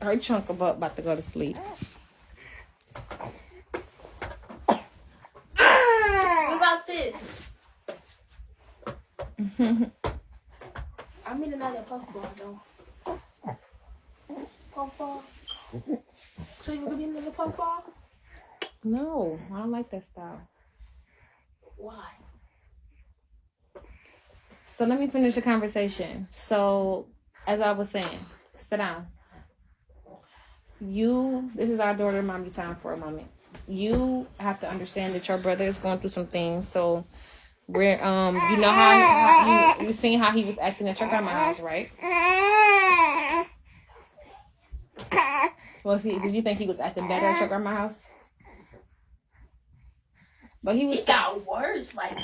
Her chunk of butt about to go to sleep. What about this? I mean another puffball though. Puffball. So you gonna be another puffball? No, I don't like that style. Why? So let me finish the conversation. So, as I was saying, sit down. This is our daughter mommy time for a moment. You have to understand that your brother is going through some things. So, we're, you know how you seen how he was acting at your grandma's house, right? Did you think he was acting better at your grandma's house? But It got worse. Like,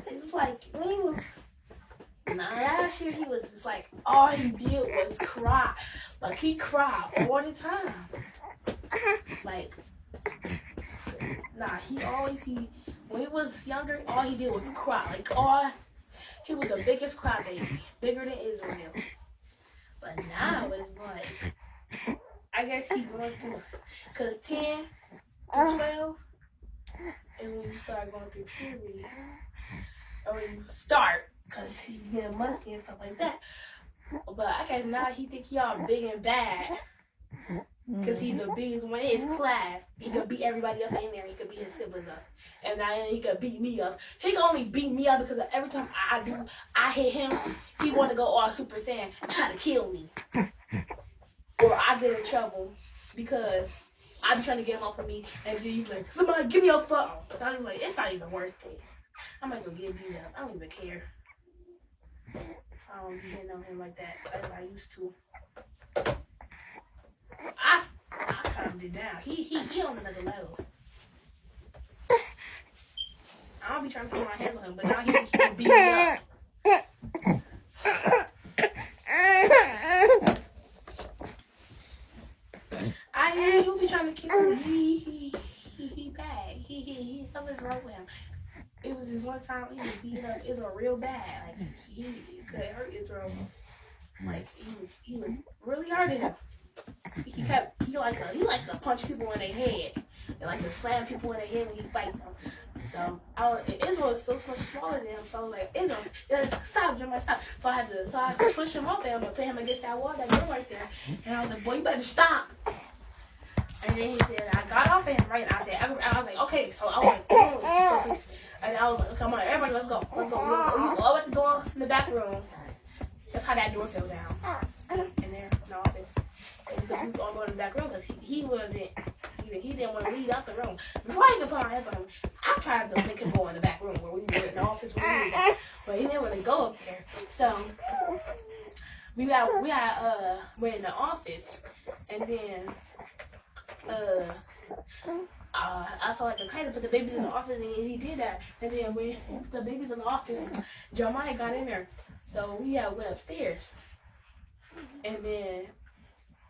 it's like when he was. Last year he was just like, all he did was cry. Like, he cried all the time. Like, when he was younger, all he did was cry. Like, he was the biggest crybaby, bigger than Israel. But now it's like, I guess he's going through, because 10 to 12, and when you start going through puberty, or when you start, because he's getting musky and stuff like that. But I guess now he think he all big and bad. Because he's the biggest one in his class. He could beat everybody up in there. He could beat his siblings up. And now he could beat me up. He can only beat me up because every time I hit him, he want to go all Super Saiyan and try to kill me. Or I get in trouble because I be trying to get him off of me. And then he's like, somebody give me your phone. So I'm like, it's not even worth it. I might go get beat up. I don't even care. So I don't be hitting on him like that as I used to. So I calmed it down. He on another level. I don't be trying to put my hands on him, but now he beat me up. I do be trying to kill him. He bad. He something's wrong with him. It was this one time he was beating up Israel real bad. Like he could hurt Israel. Like he was really hurting him. He like to punch people in their head. And like to slam people in their head when he fight them. So Israel was so smaller than him. So I was like, Israel, stop, Jeremiah, stop. So I had to push him off him and put him against that wall, that door right there. And I was like, boy, you better stop. And then he said, I got off of him, right? And I was like, okay. So I was like, and I was like, come on, everybody, let's go. Let's go. We go at the door in the back room. That's how that door fell down. In there, in the office. And because we was all going in the back room because he didn't want to leave out the room. Before I even put my hands on him, I tried to make him go in the back room where we were in the office where we were. But he didn't want to go up there. So we're in the office, and then I told him to kind of put the babies in the office, and he did that. And then when the babies in the office, Jeremiah got in there. So we went upstairs. And then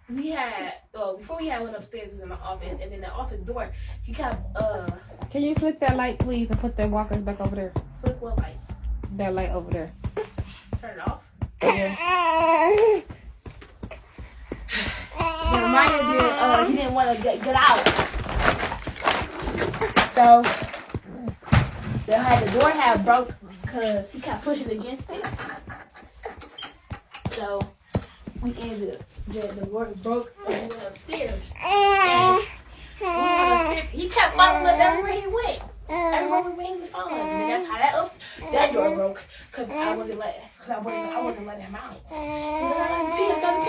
before we went upstairs, we was in the office. And then the office door, he kept, Can you flick that light, please, and put the walkers back over there? Flick what light? That light over there. Turn it off? Yeah. Jeremiah he didn't want to get out. So the door had broke because he kept pushing against it. So we ended up, the door broke and we went upstairs. And he kept following us everywhere he went. Everywhere we went, he was following us. And that's how that door broke because I wasn't letting him out. I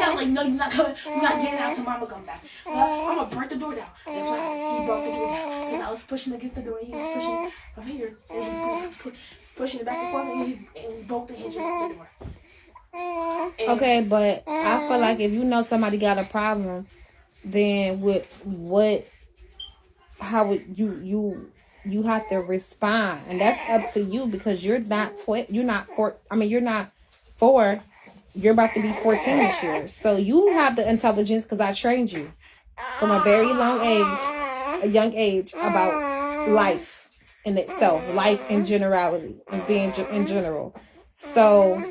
was like, no, you're not getting out till Mama come back. I'm gonna break the door down. That's right. He broke the door down because I was pushing against the door. He was pushing from here, and he was pushing it back and forth, and we broke the hinge of the door. Okay, but I feel like if you know somebody got a problem, then how would you have to respond, and that's up to you because you're not 4. You're about to be 14 this year, so you have the intelligence because I trained you from a very young age about life in itself, life in generality, and being in general. So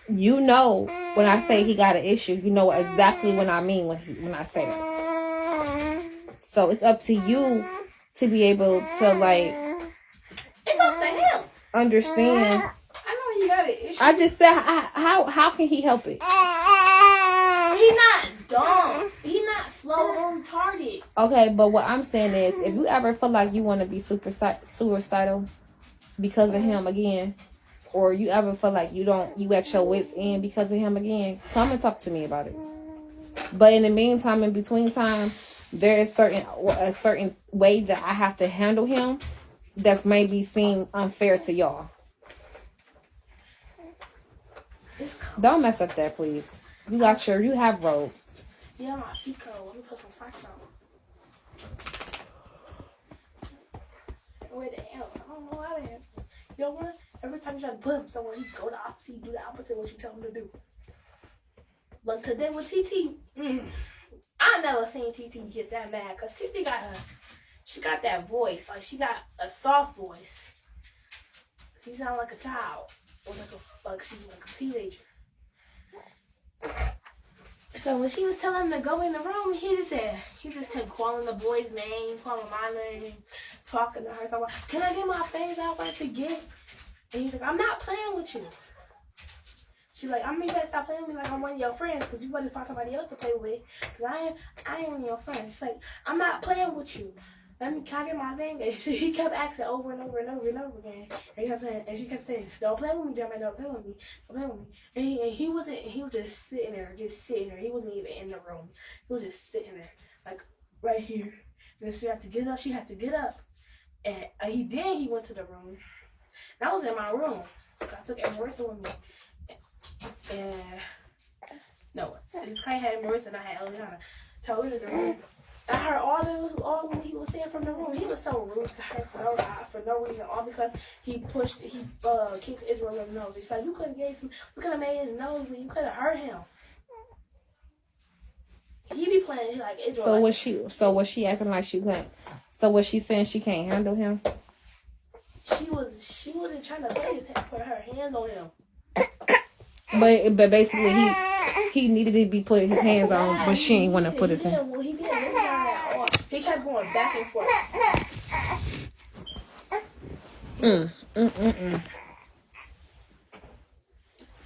You know when I say he got an issue, you know exactly what I mean when I say it. So it's up to you to be able to like. It's up to him. Understand. I know he got an issue. I just said how can he help it? He not dumb. He not slow or retarded. Okay, but what I'm saying is, if you ever feel like you want to be suicidal because of him again, or you ever feel like you at your wits end because of him again, come and talk to me about it. But in the meantime, in between time, there is a certain way that I have to handle him that's maybe seem unfair to y'all. Don't mess up that, please. You have robes. Yeah, my feet cold. Let me put some socks on. Where the hell? I don't know how to have. You know what? Every time you try to put him somewhere, he go the opposite. You do the opposite of what you tell him to do. But today with TT, I never seen TT get that mad because TT she got that voice. Like she got a soft voice. She sound like a child or like she's like a teenager. So when she was telling him to go in the room, he just kept calling the boy's name, calling my name, talking to her. Talking, can I get my things out there to get? And he's like, I'm not playing with you. She's like, you better stop playing with me like I'm one of your friends because you better find somebody else to play with because I ain't your friend. She's like, I'm not playing with you. Can I get my thing? And he kept asking over and over and over and over again. And she kept saying, don't play with me, Jermaine, don't play with me. Don't play with me. And he was just sitting there. He wasn't even in the room. He was just sitting there, like right here. And she had to get up. And he went to the room. And I was in my room. I took Marissa with me. And no, this guy had Marissa and I had Eliana. So we were in the room. I heard all what he was saying from the room. He was so rude to her for no reason, all because he kicked Israel in the nose. He's like, you could have made his nose bleed. You could have hurt him. He be playing like Israel. So was she acting like she couldn't? So was she saying she can't handle him? She wasn't trying to put her hands on him. But basically he needed to be putting his hands on, but she ain't want to put his hands. Well, he didn't. He kept going back and forth.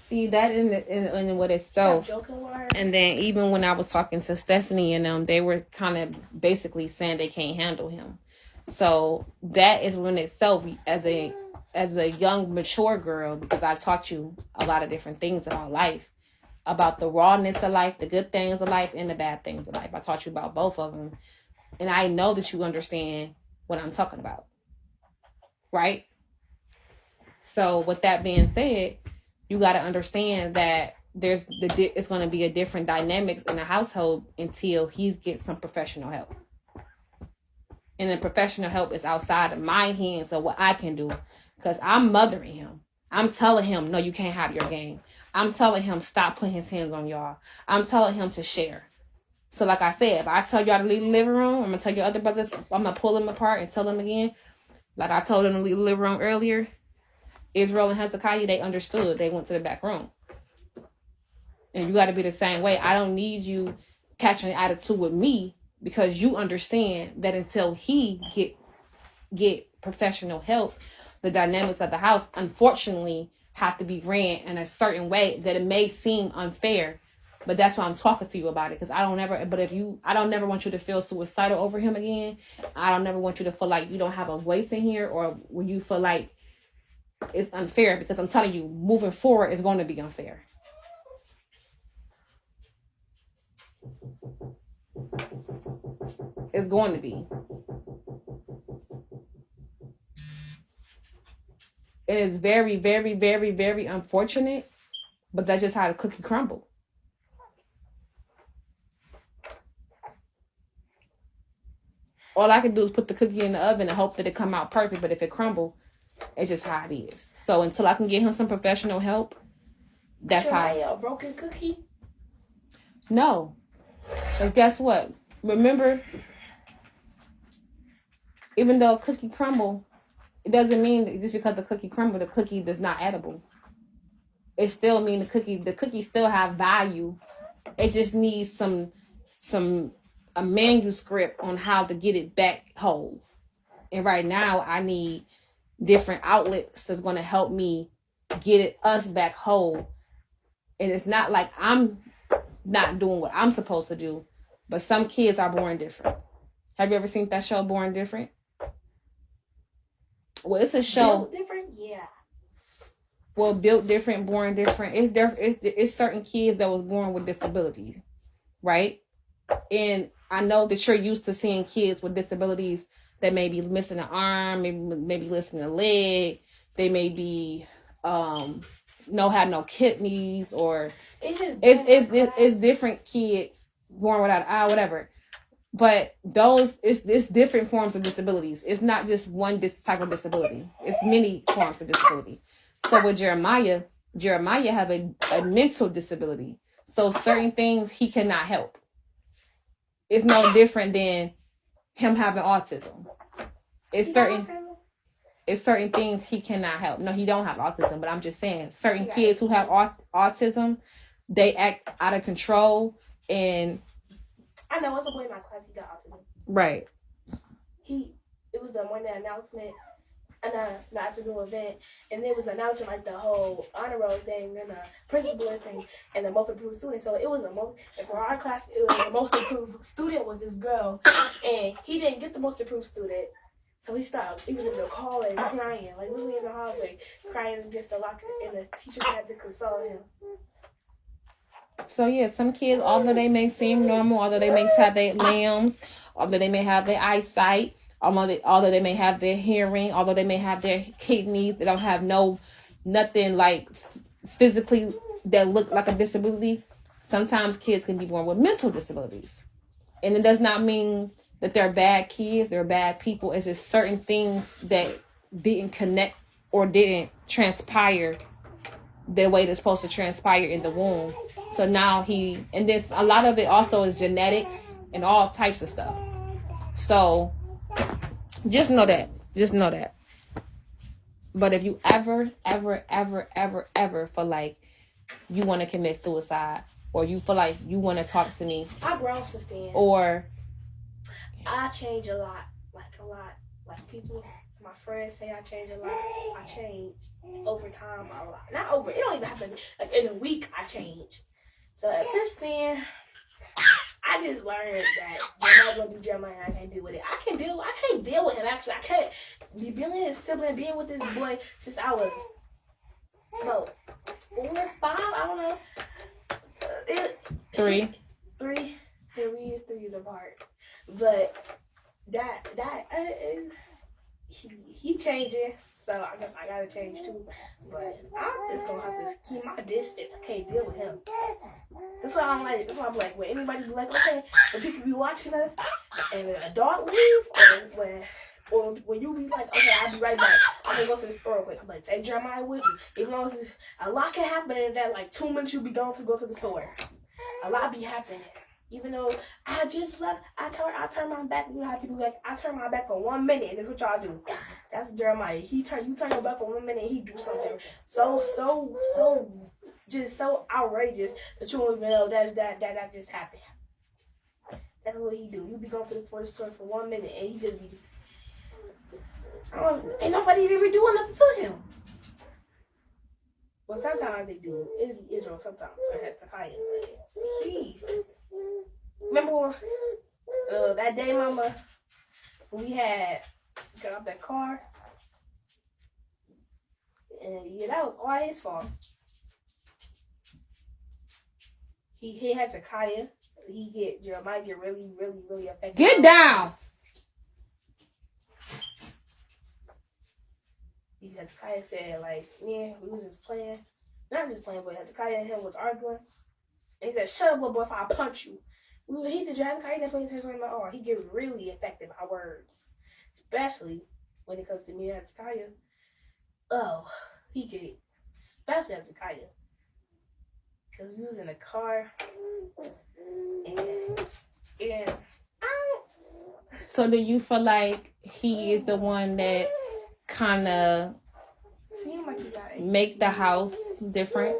See that in what itself. And then even when I was talking to Stephanie and them, they were kind of basically saying they can't handle him. So that is when itself as a young mature girl, because I taught you a lot of different things about life, about the rawness of life, the good things of life, and the bad things of life. I taught you about both of them. And I know that you understand what I'm talking about. Right? So with that being said, you got to understand that it's going to be a different dynamics in the household until he gets some professional help. And then professional help is outside of my hands of what I can do. Because I'm mothering him. I'm telling him, no, you can't have your game. I'm telling him, stop putting his hands on y'all. I'm telling him to share. So like I said, if I tell y'all to leave the living room, I'm going to tell your other brothers, I'm going to pull them apart and tell them again. Like I told them to leave the living room earlier. Israel and Hezekiah, they understood. They went to the back room. And you got to be the same way. I don't need you catching an attitude with me because you understand that until he get professional help, the dynamics of the house, unfortunately, have to be ran in a certain way that it may seem unfair. But that's why I'm talking to you about it. Because I don't never want you to feel suicidal over him again. I don't never want you to feel like you don't have a voice in here or when you feel like it's unfair. Because I'm telling you, moving forward is going to be unfair. It's going to be. It is very, very, very, very unfortunate. But that's just how the cookie crumbled. All I can do is put the cookie in the oven and hope that it come out perfect. But if it crumble, it's just how it is. So until I can get him some professional help, that's how. A broken cookie? No. But guess what? Remember, even though a cookie crumble, it doesn't mean that just because the cookie crumble, the cookie is not edible. it still mean the cookie still have value. It just needs a manuscript on how to get it back whole. And right now I need different outlets that's going to help me get us back whole. And it's not like I'm not doing what I'm supposed to do, but some kids are born different. Have you ever seen that show, Born Different? Well, it's a show. Built different, yeah. Well, built different, born different. It's certain kids that was born with disabilities, right? And I know that you're used to seeing kids with disabilities that may be missing an arm, maybe missing a leg. They may be have no kidneys, or it's different kids born without an eye, whatever. But it's different forms of disabilities. It's not just one type of disability. It's many forms of disability. So with Jeremiah have a mental disability. So certain things he cannot help. It's no different than him having autism. It's certain things he cannot help. No, he don't have autism, but I'm just saying certain kids who have autism, they act out of control. And I know, it's a boy in my class, he got autism. Right. It was the morning announcement, and not to do an event, and it was announcing like the whole honor roll thing and the principal thing and the most improved student. So it was and for our class, it was the most improved student was this girl, and he didn't get the most improved student. So he stopped. He was in the hall and crying, like literally in the hallway, crying against the locker, and the teacher had to console him. So yeah, some kids, although they may seem normal, although they may have their limbs, although they may have their eyesight, although they may have their hearing, although they may have their kidneys, they don't have nothing like physically that look like a disability. Sometimes kids can be born with mental disabilities. And it does not mean that they're bad kids, they're bad people. It's just certain things that didn't connect or didn't transpire the way they're supposed to transpire in the womb. So now and this, a lot of it also is genetics and all types of stuff. So just know that. But if you ever feel like you want to commit suicide, or you feel like you want to talk to me, I grown since then. Or I change a lot. Like people, my friends say I change a lot. I change over time a lot. Not over. It don't even have to be. Like in a week, I change. So since then, I just learned that I'm not gonna do Jeremiah. I can't deal with it. I can't deal with him. Actually, I can't be being his sibling, being with this boy since I was 4 or 5. I don't know. 3. 3. 3 years apart. But that is he changing, so I guess I gotta change too. But I'm just gonna have to keep my distance. I can't deal with him. That's why I'm like, when anybody be like, okay, when people be watching us and an adult leave, or when you be like, okay, I'll be right back. I'm gonna go to the store real quick. I'm like, take Jeremiah with me. Even though a lot can happen in that, like 2 minutes you'll be gone to go to the store. A lot be happening. Even though I just left, I turn my back. You know how people be like, I turn my back for 1 minute, and that's what y'all do. That's Jeremiah. You turn your back for 1 minute, and he do something so outrageous that you don't even know that just happened. That's what he do. You be going to the store for 1 minute, and he just be. Ain't nobody ever doing nothing to him. Well, sometimes they do. It be Israel sometimes. I had to hide it. Remember that day, Mama, when we had got out that car? And yeah, that was all his fault. He had Takaya. Jeremiah get really, really, really affected. Get down! Takaya said, like, yeah, we was just playing. Not just playing, but Takaya and him was arguing. And he said, shut up, little boy, if I punch you. He did Takaya didn't play his hands on my arm. He get really affected by words. Especially when it comes to me and Takaya. Oh, he get, especially Takaya. Because we was in the car. And so do you feel like he is the one that kind of seem like he got make the house different?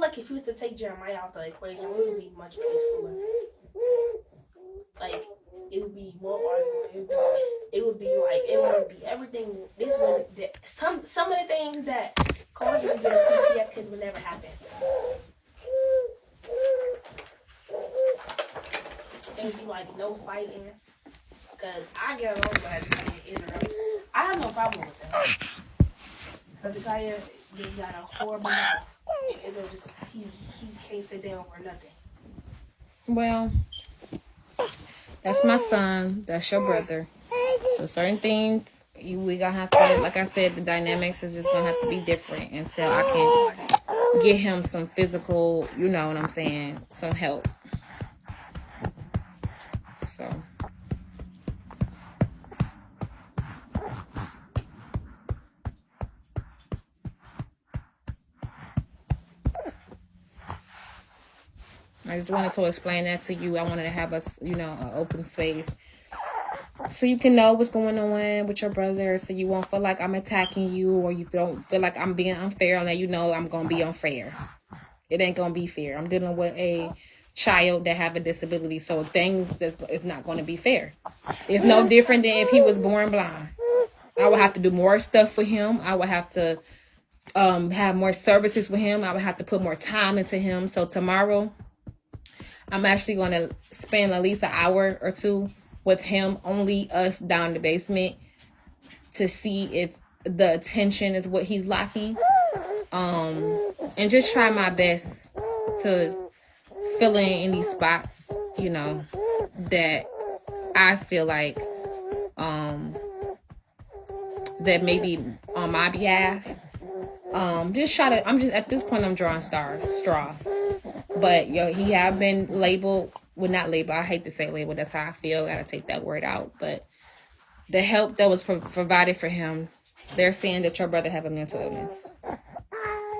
like if you was to take Jeremiah out the equation, it would be much peacefuler. Like, it would be more arguing. It would be everything. This would some of the things that cause you to get a CPS case would never happen. It would be like no fighting. Because I get along with Israel. I have no problem with that. Because the guy just got a horrible mouth. Israel just, he can't sit down for nothing. Well, that's my son. That's your brother. So certain things, we gonna have to, like I said, the dynamics is just gonna have to be different until I can get him some physical, you know what I'm saying, some help. So. I just wanted to explain that to you. I wanted to have us, an open space so you can know what's going on with your brother, so you won't feel like I'm attacking you, or you don't feel like I'm being unfair, and that I'm going to be unfair. It ain't going to be fair. I'm dealing with a child that have a disability, so things it's not going to be fair. It's no different than if he was born blind. I would have to do more stuff for him. I would have to have more services with him. I would have to put more time into him. So tomorrow, I'm actually going to spend at least an hour or two with him, only us down in the basement, to see if the attention is what he's lacking. And just try my best to fill in any spots, that I feel like that maybe on my behalf. I'm just at this point I'm drawing straws. But he have been labeled, well, not labeled, I hate to say labeled, that's how I feel, gotta take that word out. But the help that was provided for him, they're saying that your brother have a mental illness.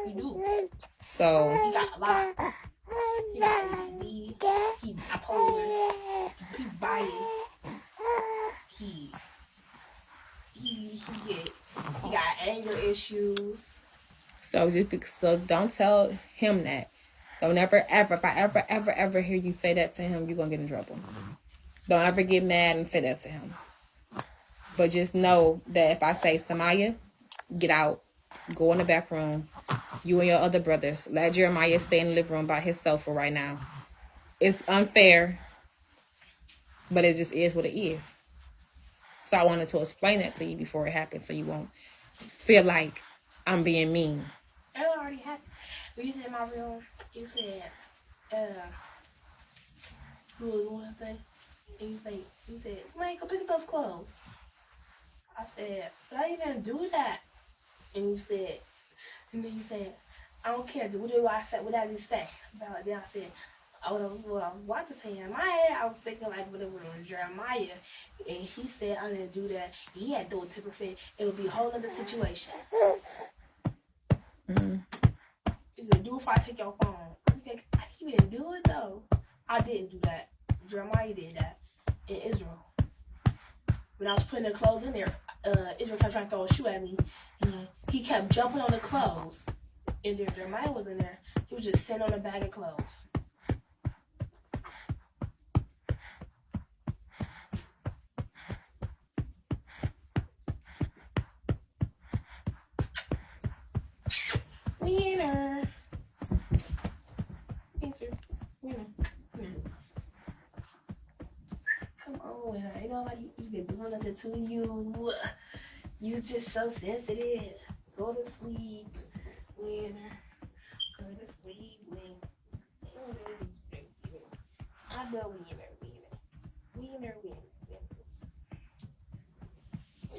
You do. So he got a lot. He got ADD, he bipolar, he biased, he got anger issues. So don't tell him that. Don't ever, if I ever hear you say that to him, you're going to get in trouble. Don't ever get mad and say that to him. But just know that if I say, Samiyah, get out, go in the back room, you and your other brothers, let Jeremiah stay in the living room by himself for right now. It's unfair, but it just is what it is. So I wanted to explain that to you before it happens, so you won't feel like I'm being mean. It already happened. When you was in my room, you said, you was one thing, and you said, man, go pick up those clothes. I said, but I didn't even do that. And then you said, I don't care. What did I just say? Then I said, what I was about to say in my head, I was thinking like whatever it was Jeremiah, and he said I didn't do that. He had to do a temper fit. It would be a whole other situation. Mm-hmm. He said, do it if I take your phone. I didn't do it though. I didn't do that. Jeremiah did that in Israel. When I was putting the clothes in there, Israel kept trying to throw a shoe at me. And he kept jumping on the clothes. And then Jeremiah was in there. He was just sitting on a bag of clothes. Winner. Come on, winner. Ain't nobody even doing nothing to you. You just so sensitive. Go to sleep, winner. Go to sleep, winner. I know winner.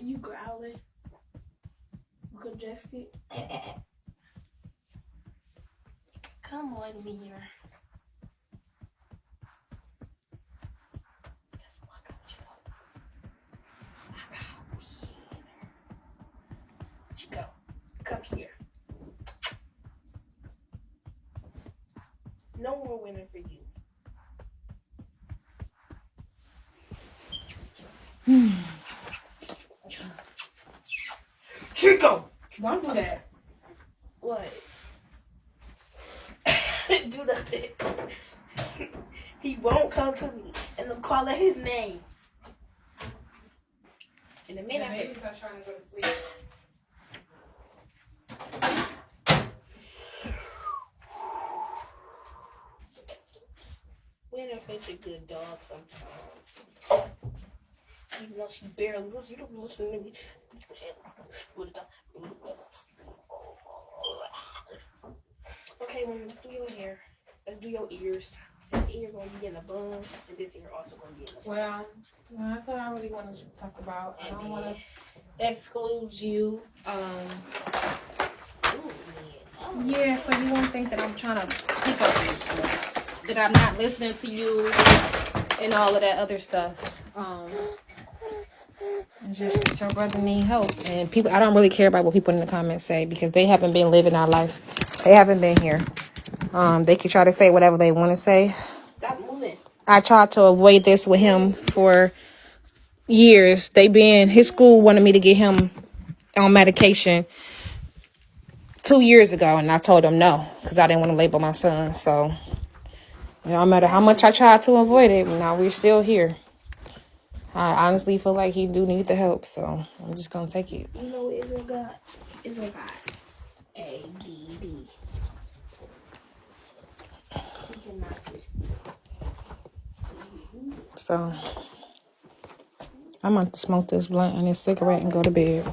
You growling. You congested. Come on, winner. Go. Come here. No more winner for you. Chico! Don't do that. What? do nothing. He won't come to me, and I'm calling his name. In a minute, baby's not trying to go to sleep. Winter such a good dog sometimes. Even though she barely listens, you don't listen to me. Okay, woman, let's do your hair. Let's do your ears. This ear gonna be in a bun, and this ear also gonna be in a bun. Well, that's what I really want to talk about. I don't want to exclude you. Yeah, so you won't think that I'm trying to pick up that I'm not listening to you and all of that other stuff. It's just that your brother need help, and people. I don't really care about what people in the comments say because they haven't been living our life. They haven't been here. They can try to say whatever they want to say. Stop moving. I tried to avoid this with him for years. His school wanted me to get him on medication 2 years ago, and I told him no because I didn't want to label my son. So, no matter how much I tried to avoid it, now we're still here. I honestly feel like he do need the help, so I'm just gonna take it. You know what Israel got? Israel got ADD. He cannot sit still. So I'm going to smoke this blunt and this cigarette and go to bed.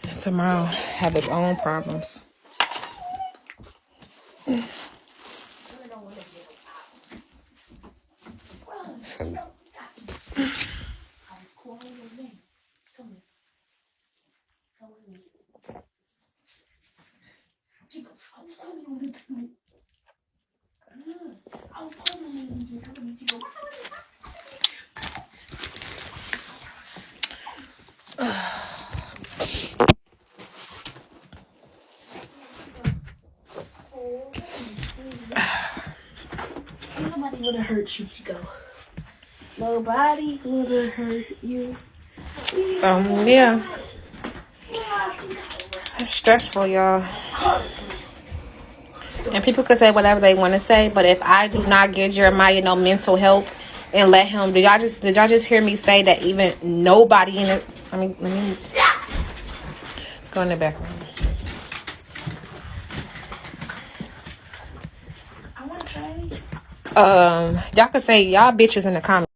And tomorrow have its own problems. Nobody would have hurt you, Chico. Nobody would have hurt you. So, yeah. It's stressful, y'all. And people could say whatever they want to say, but if I do not give Jeremiah no mental help and let him, did y'all just hear me say that even nobody in it? Let me go in the background. I want to try. Y'all could say y'all bitches in the comments.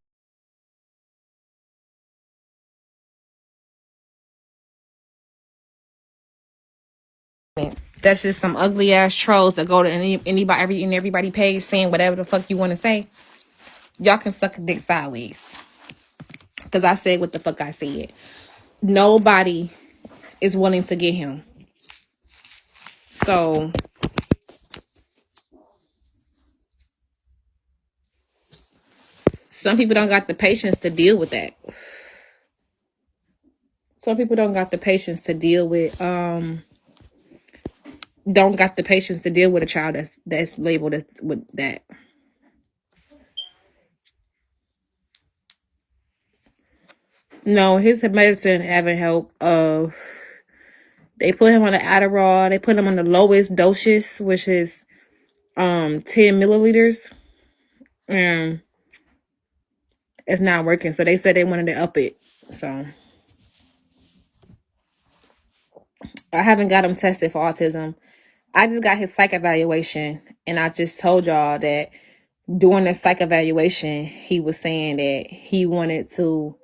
That's just some ugly ass trolls that go to everybody page saying whatever the fuck you want to say. Y'all can suck a dick sideways. Because I said what the fuck I said. Nobody is willing to get him. So some people don't got the patience to deal with that. Some people don't got the patience to deal with don't got the patience to deal with a child that's labeled as with that. No, his medicine haven't helped. They put him on the Adderall. They put him on the lowest doses, which is 10 milliliters. It's not working. So they said they wanted to up it. So I haven't got him tested for autism. I just got his psych evaluation, and I just told y'all that during the psych evaluation, he was saying that he wanted to,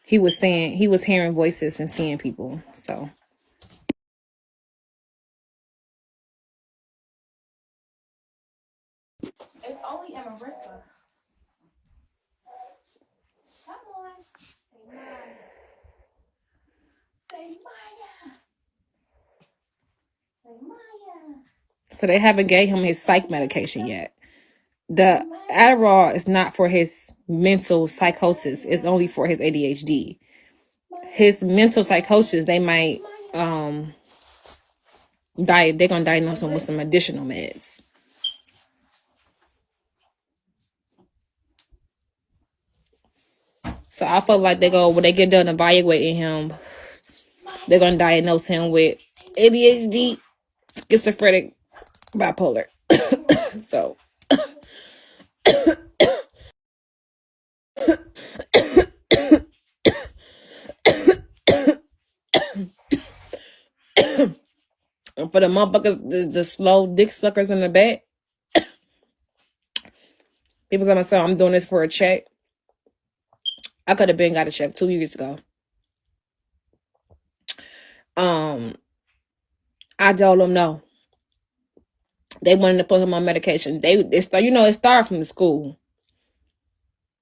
he was saying he was hearing voices and seeing people. So It's only Marissa. Come on. Say Maya. Say Maya. so they haven't gave him his psych medication yet. The Adderall is not for his mental psychosis. It's only for his ADHD. His mental psychosis, they might they're gonna diagnose him with some additional meds. So I feel like when they get done evaluating him, they're gonna diagnose him with ADHD schizophrenic, bipolar. So for the motherfuckers, the slow dick suckers in the back, people tell myself I'm doing this for a check. I could have been got a check 2 years ago. I told them no. They wanted to put him on medication. It started from the school.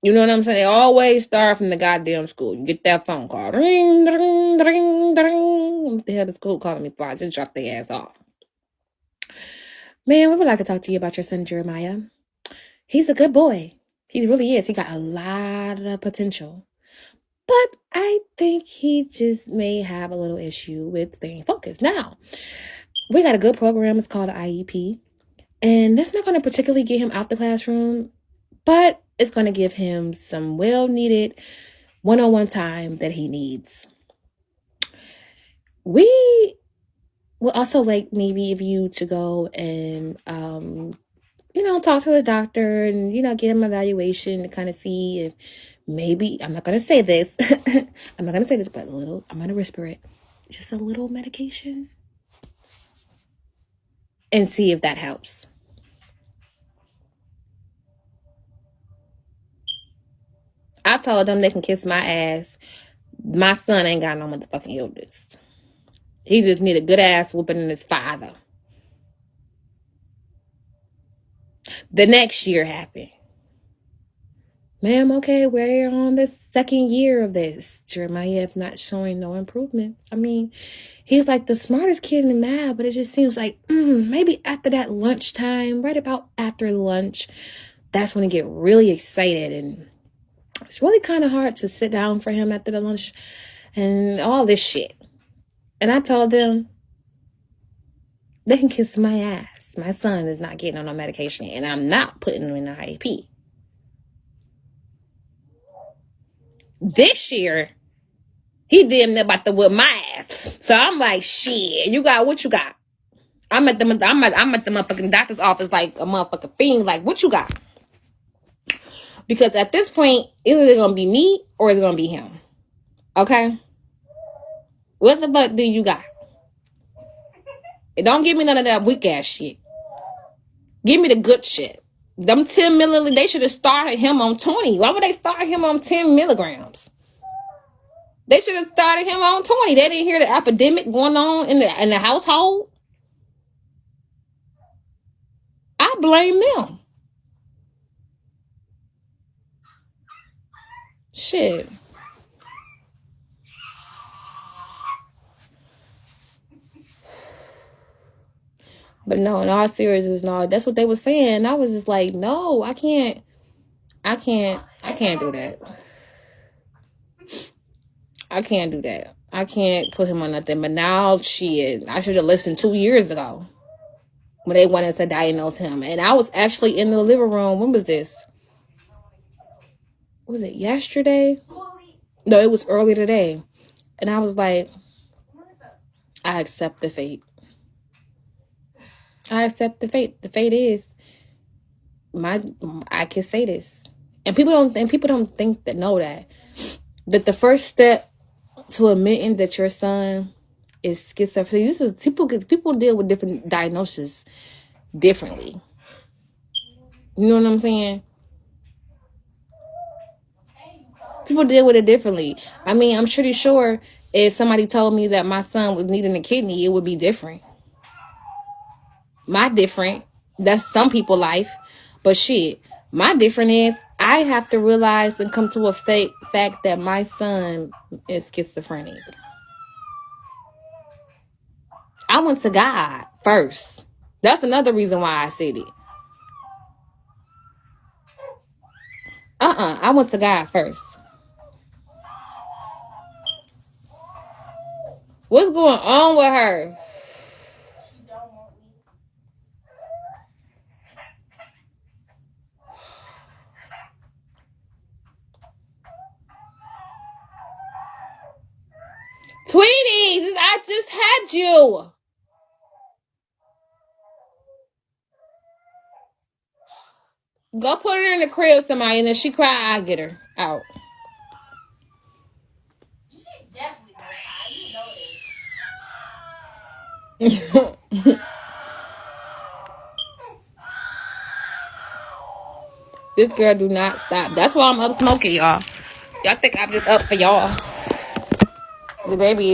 You know what I'm saying? They always start from the goddamn school. You get that phone call. Ring, ring, ring, ring. What the hell is school calling me for? I just dropped their ass off. Man, we would like to talk to you about your son, Jeremiah. He's a good boy. He really is. He got a lot of potential. But I think he just may have a little issue with staying focused. Now, we got a good program. It's called IEP. And that's not going to particularly get him out the classroom, but it's going to give him some well-needed one-on-one time that he needs. We would also like maybe if you to go and, talk to his doctor and, get him an evaluation to kind of see if maybe, I'm not going to say this, but I'm going to whisper it, just a little medication and see if that helps. I told them they can kiss my ass. My son ain't got no motherfucking illness. He just need a good ass whooping in his father. The next year happened. Ma'am, okay, we're on the second year of this. Jeremiah is not showing no improvement. I mean, he's like the smartest kid in math, but it just seems like maybe after that lunchtime, right about after lunch, that's when he get really excited. And it's really kind of hard to sit down for him after the lunch and all this shit. And I told them, they can kiss my ass. My son is not getting on no medication, and I'm not putting him in the IEP. This year, he damn near about to whip my ass. So I'm like, shit, you got what you got? I'm at the motherfucking doctor's office like a motherfucking fiend. Like, what you got? Because at this point, either it's gonna be me or it's gonna be him. Okay? What the fuck do you got? Don't give me none of that weak ass shit. Give me the good shit. Them 10 milliliters, they should have started him on 20. Why would they start him on 10 milligrams? They should have started him on 20. They didn't hear the epidemic going on in the household. I blame them. Shit. But no, in all seriousness, no, that's what they were saying. I was just like, no, I can't do that. I can't do that. I can't put him on nothing. But now, shit, I should have listened 2 years ago when they wanted to diagnose him. And I was actually in the living room. When was this? Was it yesterday? No, it was early today. And I was like, I accept the fate. I accept the fate. The fate is I can say this. And people don't think that know that the first step to admitting that your son is schizophrenic. This is people deal with different diagnoses differently. You know what I'm saying? People deal with it differently. I mean, I'm pretty sure if somebody told me that my son was needing a kidney, it would be different. My different, that's some people's life. But shit, my different is I have to realize and come to a fact that my son is schizophrenic. I went to God first. That's another reason why I said it. I went to God first. What's going on with her? Tweety, I just had you. Go put her in the crib, somebody, and then she cry, I get her out. You definitely know this. This girl do not stop. That's why I'm up smoking, y'all. Y'all think I'm just up for y'all. The baby is